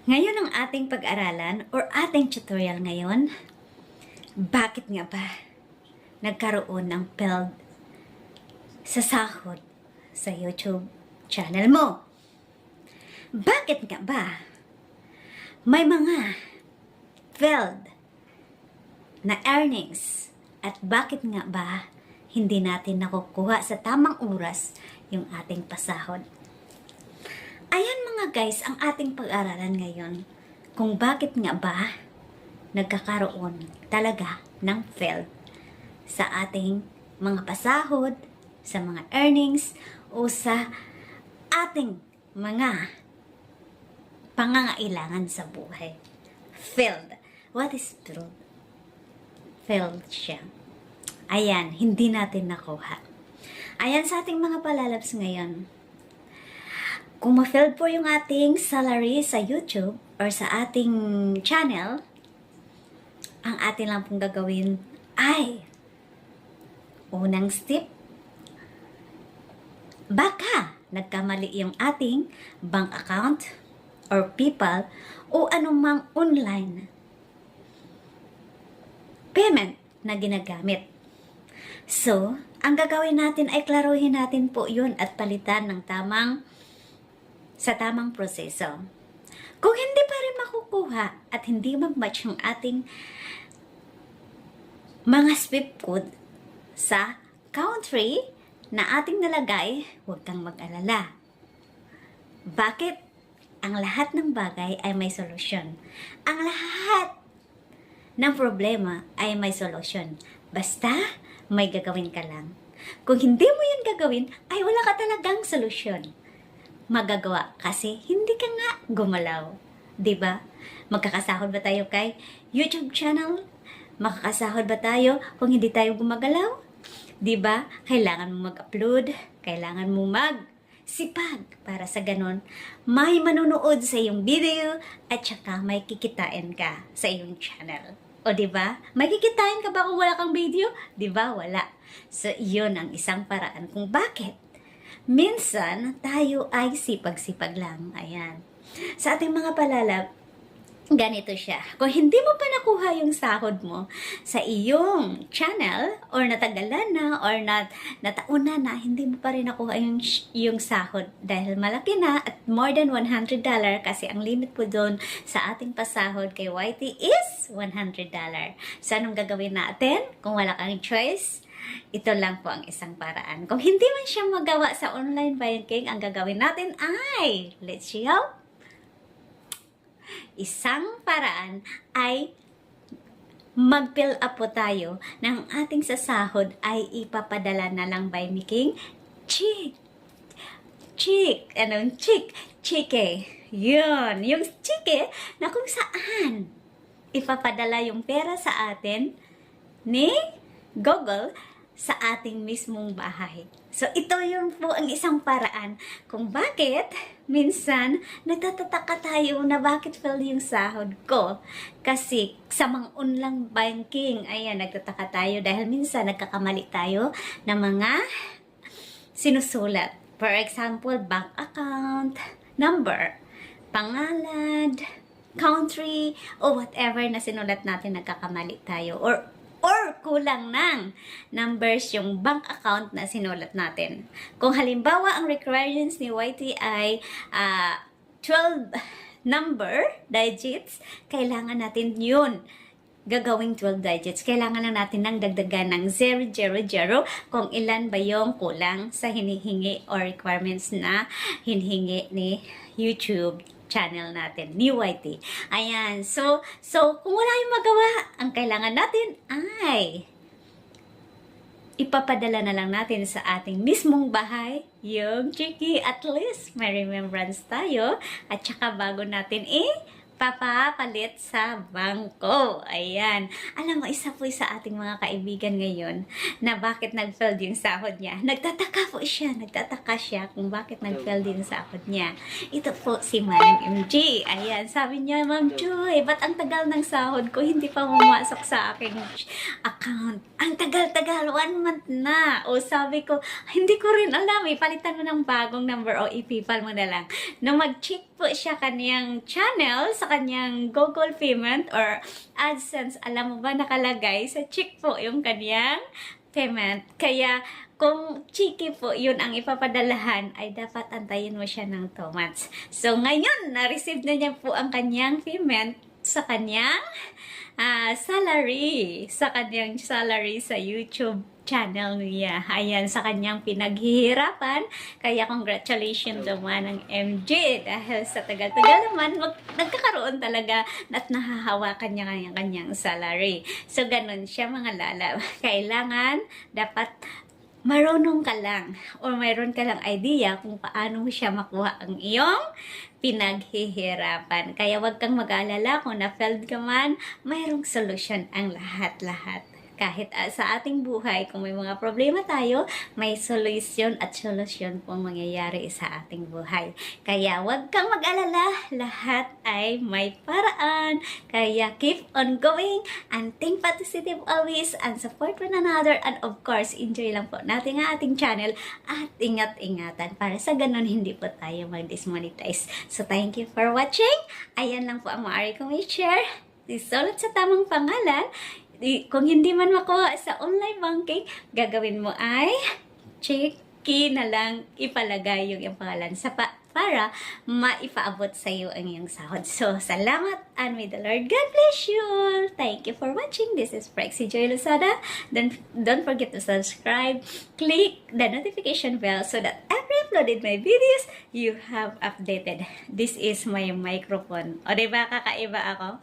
Ngayon ang ating pag-aralan or ating tutorial ngayon, bakit nga ba nagkaroon ng failed sa sahod sa YouTube channel mo? Bakit nga ba may mga failed na earnings at bakit nga ba hindi natin nakukuha sa tamang oras yung ating pasahod? Ayan mga guys, ang ating pag-aralan ngayon kung bakit nga ba nagkakaroon talaga ng failed sa ating mga pasahod, sa mga earnings, o sa ating mga pangangailangan sa buhay. Failed. What is failed? Failed siya. Ayan, hindi natin nakuha. Ayan sa ating mga palalabs ngayon. Kung ma-failed po yung ating salary sa YouTube or sa ating channel, ang atin lang pong gagawin ay unang step, baka nagkamali yung ating bank account or PayPal o anumang online payment na ginagamit. So, ang gagawin natin ay klaruhin natin po yun at palitan ng sa tamang proseso. Kung hindi pa rin makukuha at hindi mag-match yung ating mga swift code sa country na ating nalagay, huwag kang mag-alala. Bakit? Ang lahat ng bagay ay may solusyon. Ang lahat ng problema ay may solusyon. Basta may gagawin ka lang. Kung hindi mo yan gagawin, ay wala ka talagang solusyon magagawa kasi hindi ka nga gumalaw. 'Di ba? Magkakasahod ba tayo kay YouTube channel? Makakasahod ba tayo kung hindi tayo gumagalaw? 'Di ba? Kailangan mo mag-upload, kailangan mo magsipag para sa ganon may manonood sa iyong video at saka may kikitain ka sa iyong channel. O 'di ba? May kikitain ka ba kung wala kang video? 'Di ba? Wala. So, 'yun ang isang paraan kung bakit minsan, tayo ay sipag-sipag lang. Ayan. Sa ating mga palalab, ganito siya. Kung hindi mo pa nakuha yung sahod mo sa iyong channel, or natagalan na, or natauna na, hindi mo pa rin nakuha yung sahod dahil malaki na at more than $100 kasi ang limit po doon sa ating pasahod kay YT is $100. So, anong gagawin natin? Kung wala kang choice, ito lang po ang isang paraan. Kung hindi man siya magawa sa online banking, ang gagawin natin ay, let's see how? Isang paraan ay mag-fill up po tayo ng ating sasahod ay ipapadala na lang by making chike. Yun, yung chike na kung saan ipapadala yung pera sa atin ni Google sa ating mismong bahay. So, ito yung po ang isang paraan kung bakit minsan nagtatataka tayo na bakit fail yung sahod ko. Kasi sa mga online banking, ayan, nagtataka tayo dahil minsan nagkakamali tayo ng mga sinusulat. For example, bank account, number, pangalan, country, o whatever na sinulat natin, nagkakamali tayo. Or kulang ng numbers yung bank account na sinulat natin. Kung halimbawa, ang requirements ni YT ay 12 number digits, kailangan natin yun gagawing 12 digits. Kailangan lang natin ng dagdagan ng 000 kung ilan ba yung kulang sa hinihingi or requirements na hinihingi ni YouTube channel natin, ni YT. Ayan. So, kung wala yung magawa, ang kailangan natin ay ipapadala na lang natin sa ating mismong bahay yung chiki. At least may remembrance tayo. At saka bago natin papapalit sa bangko. Ayan. Alam mo, isa po sa ating mga kaibigan ngayon na bakit nag-failed yung sahod niya. Nagtataka siya kung bakit nag-failed yung sahod niya. Ito po si Manang MG. Ayan, sabi niya, Ma'am Joy, ba't ang tagal ng sahod ko hindi pa pumasok sa aking account? Ang tagal-tagal, 1 month na. O sabi ko, hindi ko rin alam, palitan mo ng bagong number o ipipal mo na lang. Nung mag-check po siya kaniyang channel sa kanyang Google Payment or AdSense, alam mo ba nakalagay sa check po yung kaniyang payment. Kaya kung cheeky po yun ang ipapadalahan, ay dapat antayin mo siya ng 2 months. So ngayon, na-receive na niya po ang kanyang payment sa kanyang salary. Sa kanyang salary sa YouTube channel niya. Ayan, sa kanyang pinaghihirapan. Kaya congratulations naman ng MJ. Dahil sa tagal-tagal naman, nagkakaroon talaga at nahahawakan niya kanyang salary. So, ganun siya mga lala. Kailangan, dapat marunong ka lang or mayroon ka lang idea kung paano mo siya makuha ang iyong pinaghihirapan. Kaya wag kang mag-alala kung na-failed ka man, mayroong solusyon ang lahat-lahat. Kahit sa ating buhay, kung may mga problema tayo, may solusyon at solusyon pong mangyayari sa ating buhay. Kaya wag kang mag-alala, lahat ay may paraan. Kaya keep on going and think positive always and support one another, and of course, enjoy lang po natin ang ating channel at ingat-ingatan para sa ganun hindi po tayo mag-dismonetize. So thank you for watching. Ayan lang po ang maaari kong i-share. Isulat sa tamang pangalan. Kung hindi man makuha sa online banking, gagawin mo ay checky na lang ipalagay yung pangalan para maipaabot sa iyo ang iyong sahod. So, salamat and may the Lord God bless you. Thank you for watching. This is Prexy Joy Lozada. Don't forget to subscribe. Click the notification bell so that every uploaded my videos, you have updated. This is my microphone. O, diba kakaiba ako?